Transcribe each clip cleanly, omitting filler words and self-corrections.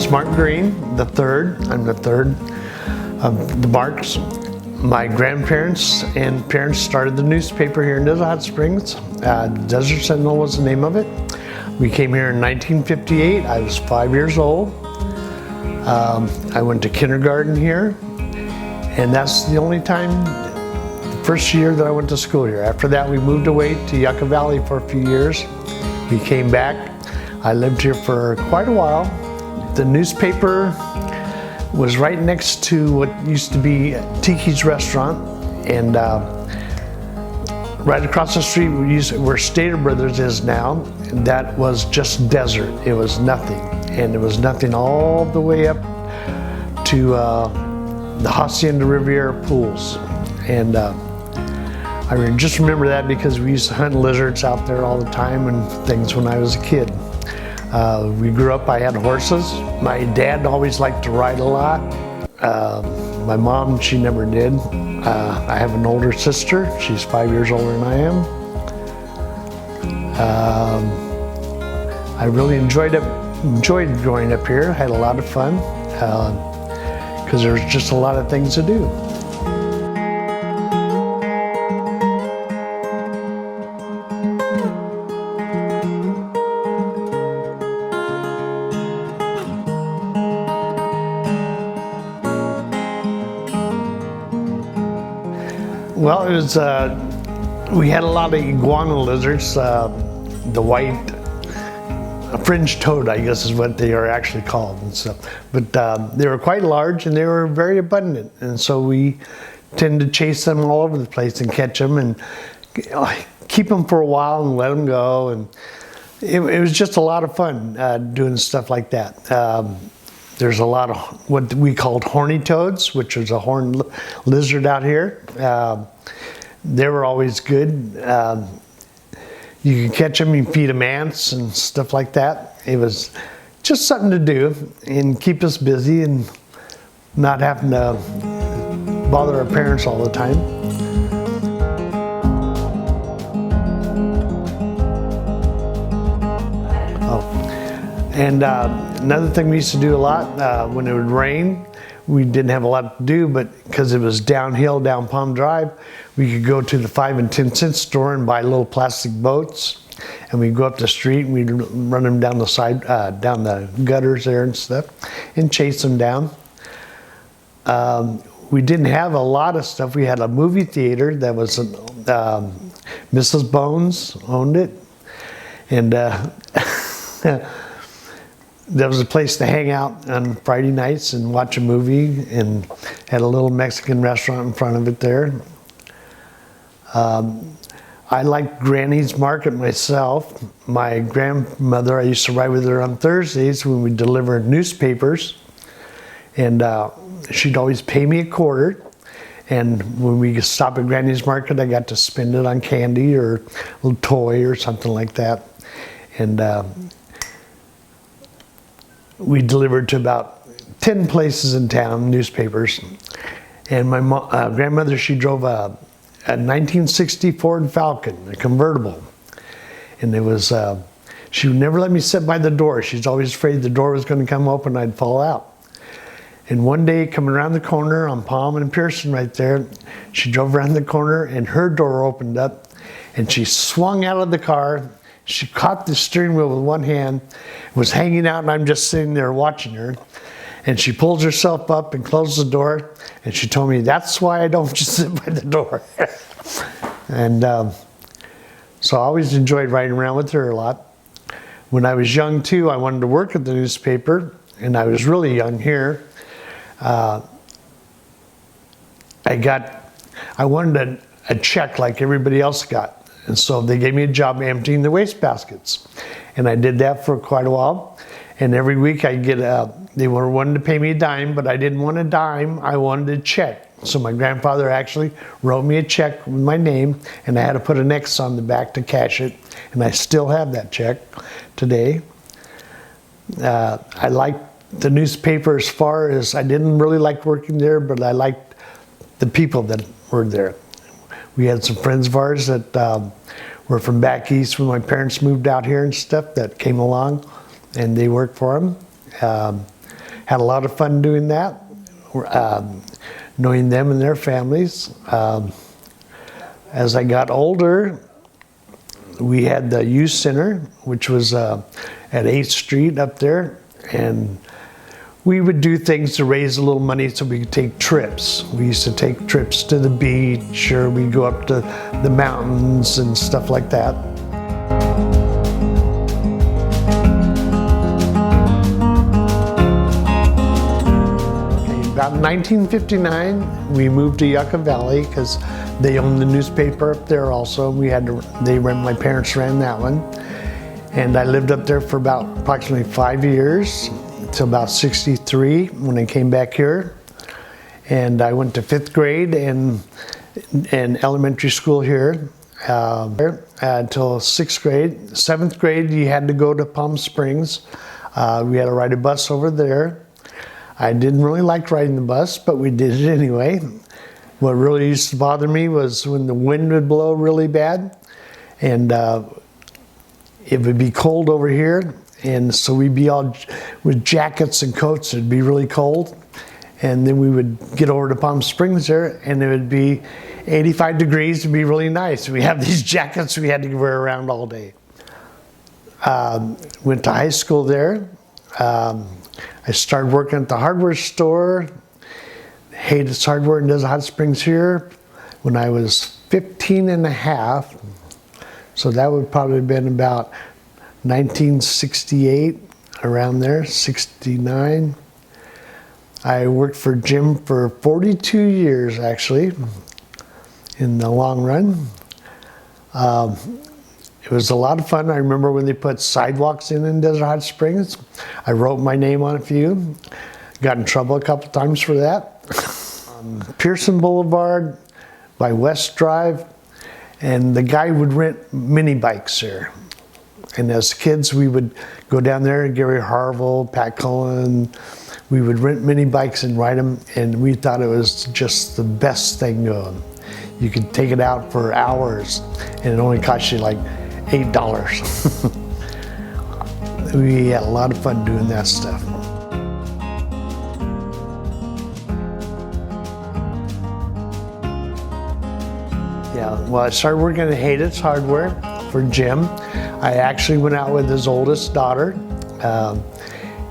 name's Mark Green, the third. I'm the third of the Marks. My grandparents and parents started the newspaper here in Desert Hot Springs. Desert Sentinel was the name of it. We came here in 1958. I was 5 years old. I went to kindergarten here, and that's the only time, first year that I went to school here. After that, we moved away to Yucca Valley for a few years. We came back. I lived here for quite a while. The newspaper was right next to what used to be Tiki's restaurant, and right across the street where Stater Brothers is now, that was just desert. It was nothing, and there was nothing all the way up to the Hacienda Riviera pools. And I just remember that because we used to hunt lizards out there all the time and things when I was a kid. We grew up, I had horses. My dad always liked to ride a lot. My mom, she never did. I have an older sister. She's 5 years older than I am. I really enjoyed growing up here. I had a lot of fun because there was just a lot of things to do. Well, it was, we had a lot of iguana lizards, the white fringed toad, I guess is what they are actually called and stuff. But they were quite large and they were very abundant. And so we tend to chase them all over the place and catch them and keep them for a while and let them go. And it was just a lot of fun doing stuff like that. There's a lot of what we called horny toads, which is a horned lizard out here. They were always good. You could catch them, you feed them ants and stuff like that. It was just something to do and keep us busy and not having to bother our parents all the time. And another thing we used to do a lot, when it would rain, we didn't have a lot to do, but because it was downhill down Palm Drive, we could go to the 5 and 10 cent store and buy little plastic boats. And we'd go up the street and we'd run them down the side, down the gutters there and stuff, and chase them down. We didn't have a lot of stuff. We had a movie theater that was, Mrs. Bones owned it. And there was a place to hang out on Friday nights and watch a movie, and had a little Mexican restaurant in front of it there. I liked Granny's Market myself. My grandmother, I used to ride with her on Thursdays when we delivered newspapers, and she'd always pay me a quarter. And when we stop at Granny's Market, I got to spend it on candy or a little toy or something like that. And we delivered to about 10 places in town, newspapers. And my grandmother, she drove a 1960 Ford Falcon, a convertible. And it was, she would never let me sit by the door. She's always afraid the door was going to come open and I'd fall out. And one day, coming around the corner on Palm and Pearson right there, she drove around the corner and her door opened up and she swung out of the car. She caught the steering wheel with one hand, was hanging out, and I'm just sitting there watching her. And she pulls herself up and closes the door, and she told me, "That's why I don't just sit by the door." And so I always enjoyed riding around with her a lot. When I was young too, I wanted to work at the newspaper, and I was really young here. I wanted a check like everybody else got. And so they gave me a job emptying the waste baskets. And I did that for quite a while. And every week I'd get they wanted to pay me a dime, but I didn't want a dime, I wanted a check. So my grandfather actually wrote me a check with my name, and I had to put an X on the back to cash it. And I still have that check today. I liked the newspaper as far as, I didn't really like working there, but I liked the people that were there. We had some friends of ours that were from back east when my parents moved out here and stuff that came along, and they worked for them. Had a lot of fun doing that, knowing them and their families. As I got older, we had the youth center, which was at 8th Street up there, and we would do things to raise a little money so we could take trips. We used to take trips to the beach, or we'd go up to the mountains and stuff like that. About 1959, we moved to Yucca Valley because they owned the newspaper up there also. My parents ran that one. And I lived up there for about approximately 5 years, till about 63 when I came back here. And I went to 5th grade and elementary school here until 6th grade. 7th grade, you had to go to Palm Springs. We had to ride a bus over there. I didn't really like riding the bus, but we did it anyway. What really used to bother me was when the wind would blow really bad, and it would be cold over here, and so we'd be all with jackets and coats. It'd be really cold, and then we would get over to Palm Springs there, and it would be 85 degrees. It'd be really nice. We have these jackets we had to wear around all day. Went to high school there. I started working at the hardware store, Haidet's Hardware in Desert Hot Springs here, when I was 15 and a half. So that would probably have been about 1968, around there, 69. I worked for Jim for 42 years, actually, in the long run. It was a lot of fun. I remember when they put sidewalks in Desert Hot Springs. I wrote my name on a few. Got in trouble a couple times for that. Pearson Boulevard by West Drive, and the guy would rent mini bikes there. And as kids, we would go down there, Gary Harville, Pat Cullen. We would rent mini bikes and ride them, and we thought it was just the best thing going. You could take it out for hours, and it only cost you like $8. We had a lot of fun doing that stuff. Yeah, well, I started working at Haidet's Hardware for Jim. I actually went out with his oldest daughter.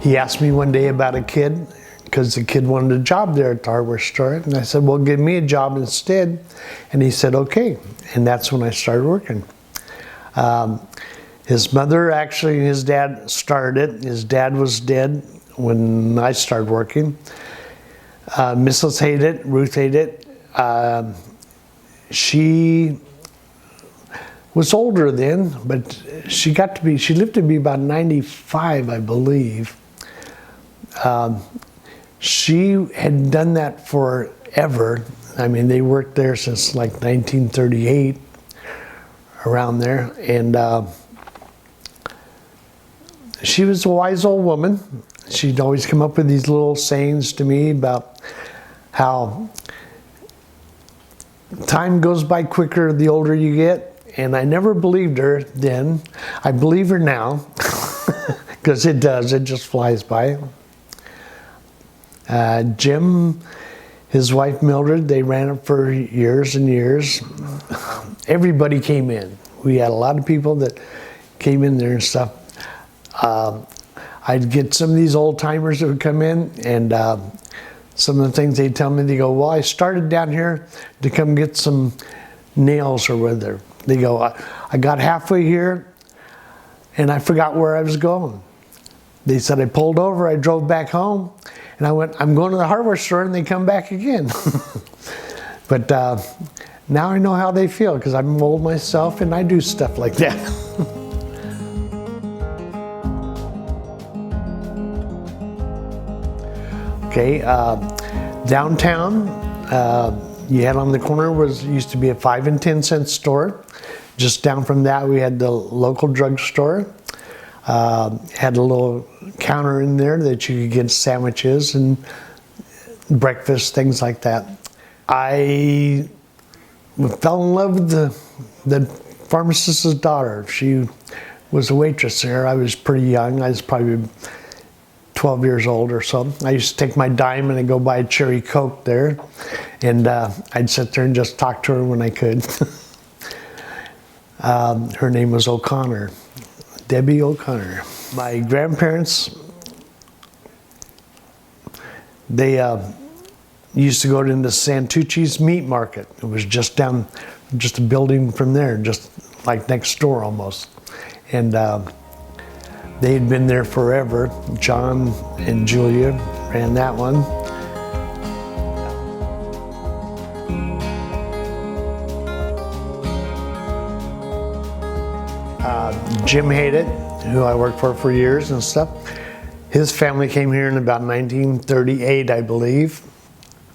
He asked me one day about a kid, because the kid wanted a job there at the hardware store. And I said, well, give me a job instead. And he said, okay. And that's when I started working. His mother, actually, his dad started it. His dad was dead when I started working. Mrs. Haidet, Ruth Haidet, she was older then, but she lived to be about 95, I believe. She had done that forever. I mean, they worked there since like 1938, around there. And she was a wise old woman. She'd always come up with these little sayings to me about how time goes by quicker the older you get. And I never believed her then. I believe her now, because it does. It just flies by. Jim, his wife Mildred, they ran it for years and years. Everybody came in. We had a lot of people that came in there and stuff. I'd get some of these old timers that would come in, and some of the things they'd tell me, they go, well, I started down here to come get some nails or whatever. They go, I got halfway here and I forgot where I was going. They said I pulled over, I drove back home, and I went, I'm going to the hardware store, and they come back again. But now I know how they feel, because I'm old myself and I do stuff like that. Okay, downtown, you had on the corner used to be a 5 and 10 cent store. Just down from that, we had the local drugstore. Had a little counter in there that you could get sandwiches and breakfast, things like that. I fell in love with the pharmacist's daughter. She was a waitress there. I was pretty young. I was probably 12 years old or so. I used to take my dime and I'd go buy a cherry Coke there, and I'd sit there and just talk to her when I could. Her name was O'Connor, Debbie O'Connor. My grandparents, they used to go into Santucci's meat market. It was just a building from there, just like next door almost. And they had been there forever. John and Julia ran that one. Jim Haidet, who I worked for years and stuff, his family came here in about 1938, I believe.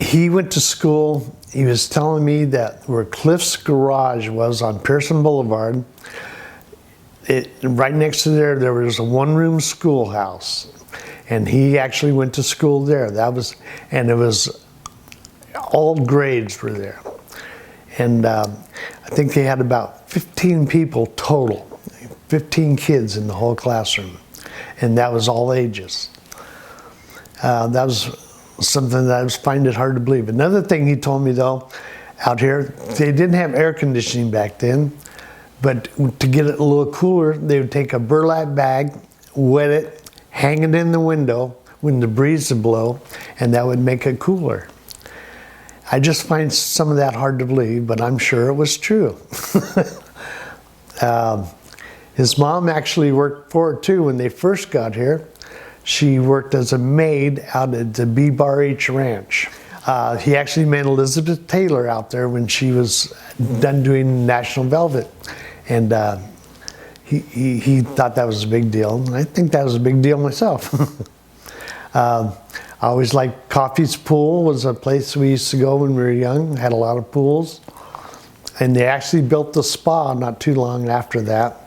He went to school. He was telling me that where Cliff's garage was on Pearson Boulevard, right next to there was a one-room schoolhouse, and he actually went to school there. And it was all grades were there, and I think they had about 15 people total, 15 kids in the whole classroom, and that was all ages. That was something that I find it hard to believe. Another thing he told me though, out here, they didn't have air conditioning back then, but to get it a little cooler, they would take a burlap bag, wet it, hang it in the window when the breeze would blow, and that would make it cooler. I just find some of that hard to believe, but I'm sure it was true. His mom actually worked for it too when they first got here. She worked as a maid out at the B-Bar H Ranch. He actually met Elizabeth Taylor out there when she was done doing National Velvet. And he thought that was a big deal. And I think that was a big deal myself. I always liked Coffey's Pool was a place we used to go when we were young. Had a lot of pools. And they actually built the spa not too long after that.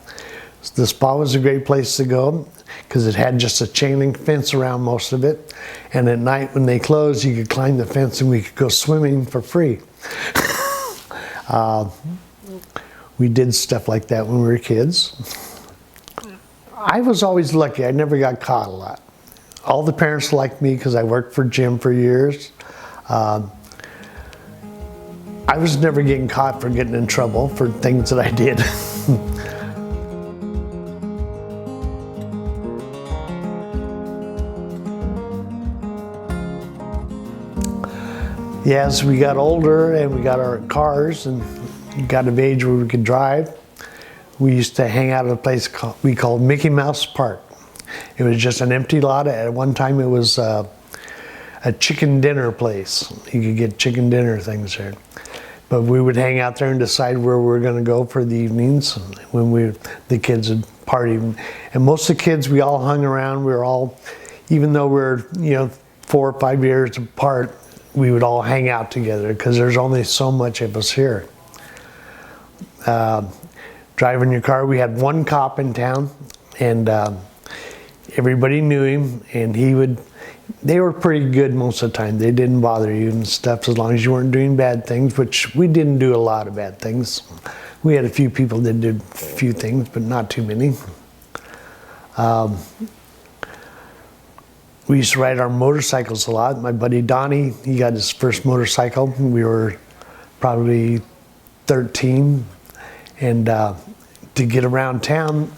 The spa was a great place to go because it had just a chain link fence around most of it. And at night when they closed, you could climb the fence and we could go swimming for free. We did stuff like that when we were kids. I was always lucky. I never got caught a lot. All the parents liked me because I worked for Jim for years. I was never getting caught for getting in trouble for things that I did. Yeah, as we got older and we got our cars and got of age where we could drive, we used to hang out at a place we called Mickey Mouse Park. It was just an empty lot. At one time it was a chicken dinner place. You could get chicken dinner things there. But we would hang out there and decide where we were going to go for the evenings when the kids would party. And most of the kids, we all hung around. We were all, even though we're 4 or 5 years apart, we would all hang out together because there's only so much of us here. Driving your car, we had one cop in town, and everybody knew him, and they were pretty good most of the time. They didn't bother you and stuff as long as you weren't doing bad things, which we didn't do a lot of bad things. We had a few people that did a few things, but not too many. We used to ride our motorcycles a lot. My buddy Donnie, he got his first motorcycle. We were probably 13. And to get around town,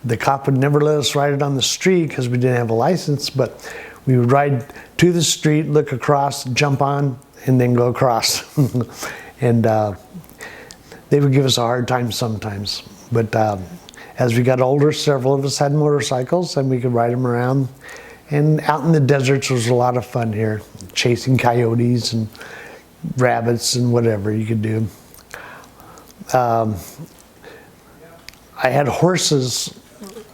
the cop would never let us ride it on the street because we didn't have a license, but we would ride to the street, look across, jump on, and then go across. And they would give us a hard time sometimes. But as we got older, several of us had motorcycles and we could ride them around. And out in the deserts was a lot of fun here, chasing coyotes and rabbits and whatever you could do. I had horses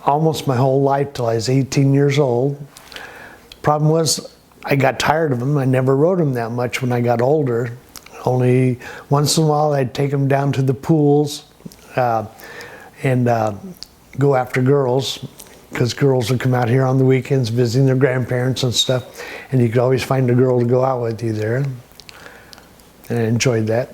almost my whole life till I was 18 years old. Problem was, I got tired of them. I never rode them that much when I got older. Only once in a while I'd take them down to the pools and go after girls, because girls would come out here on the weekends visiting their grandparents and stuff, and you could always find a girl to go out with you there. And I enjoyed that.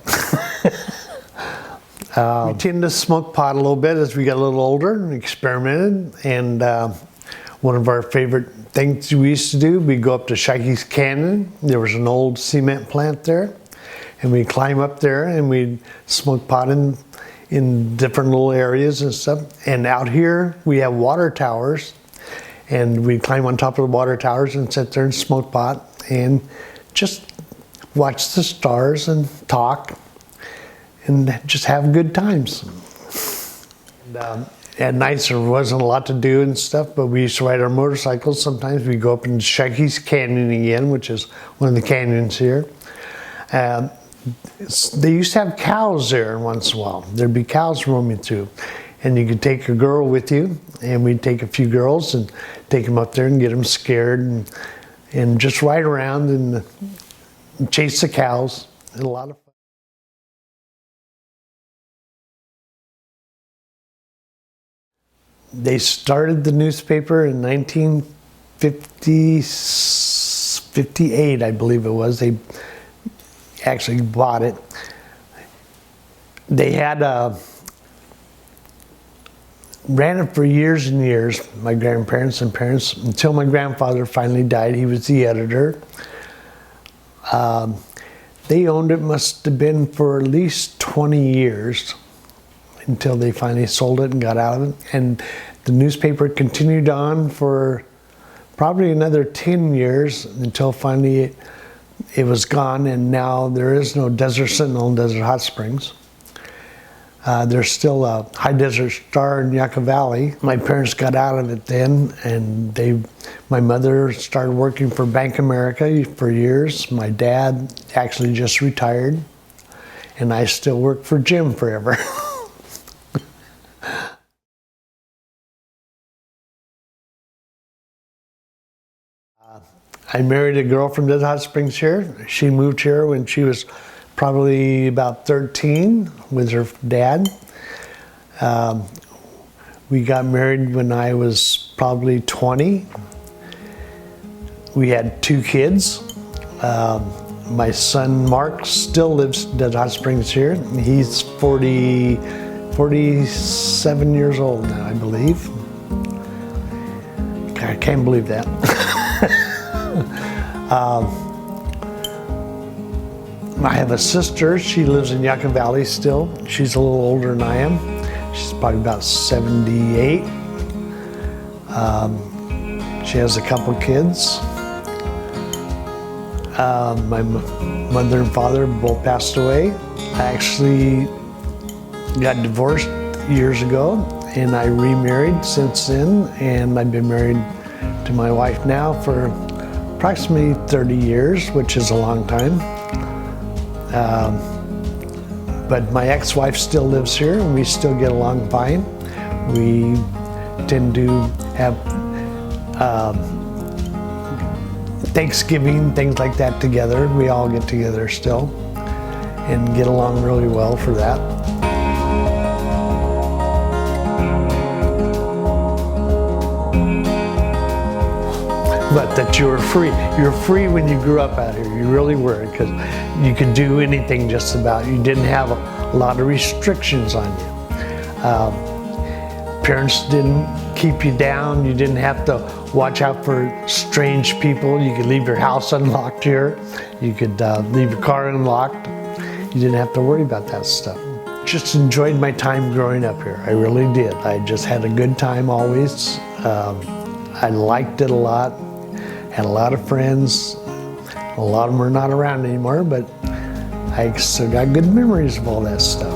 We tended to smoke pot a little bit as we got a little older and experimented, and one of our favorite things we used to do, we'd go up to Shikey's Canyon. There was an old cement plant there. And we'd climb up there and we'd smoke pot in different little areas and stuff. And out here, we have water towers. And we'd climb on top of the water towers and sit there and smoke pot and just watch the stars and talk and just have good times. And, at nights there wasn't a lot to do and stuff, but we used to ride our motorcycles. Sometimes we'd go up into Shikey's Canyon again, which is one of the canyons here. They used to have cows there once in a while. There'd be cows roaming through. And you could take a girl with you, and we'd take a few girls and take them up there and get them scared and just ride around and chase the cows. And a lot of fun. They started the newspaper in 1958, I believe it was. They actually bought it. They had ran it for years and years, my grandparents and parents, until my grandfather finally died. He was the editor. They owned it, must have been for at least 20 years until they finally sold it and got out of it. And the newspaper continued on for probably another 10 years until finally it was gone, and now there is no Desert Sentinel in Desert Hot Springs. There's still a High Desert Star in Yucca Valley. My parents got out of it then, and my mother started working for Bank America for years. My dad actually just retired, and I still work for Jim forever. I married a girl from Desert Hot Springs here. She moved here when she was probably about 13 with her dad. We got married when I was probably 20. We had 2 kids. My son Mark still lives in Desert Hot Springs here. He's 47 years old now, I believe. I can't believe that. I have a sister. She lives in Yucca Valley still. She's a little older than I am. She's probably about 78. She has a couple kids. My mother and father both passed away. I actually got divorced years ago, and I remarried since then, and I've been married to my wife now for approximately 30 years, which is a long time. But my ex-wife still lives here, and we still get along fine. We tend to have Thanksgiving, things like that together. We all get together still and get along really well for that. But that you were free. You were free when you grew up out here. You really were, because you could do anything just about. You didn't have a lot of restrictions on you. Parents didn't keep you down. You didn't have to watch out for strange people. You could leave your house unlocked here. You could leave your car unlocked. You didn't have to worry about that stuff. Just enjoyed my time growing up here. I really did. I just had a good time always. I liked it a lot. Had a lot of friends. A lot of them are not around anymore, but I still got good memories of all that stuff.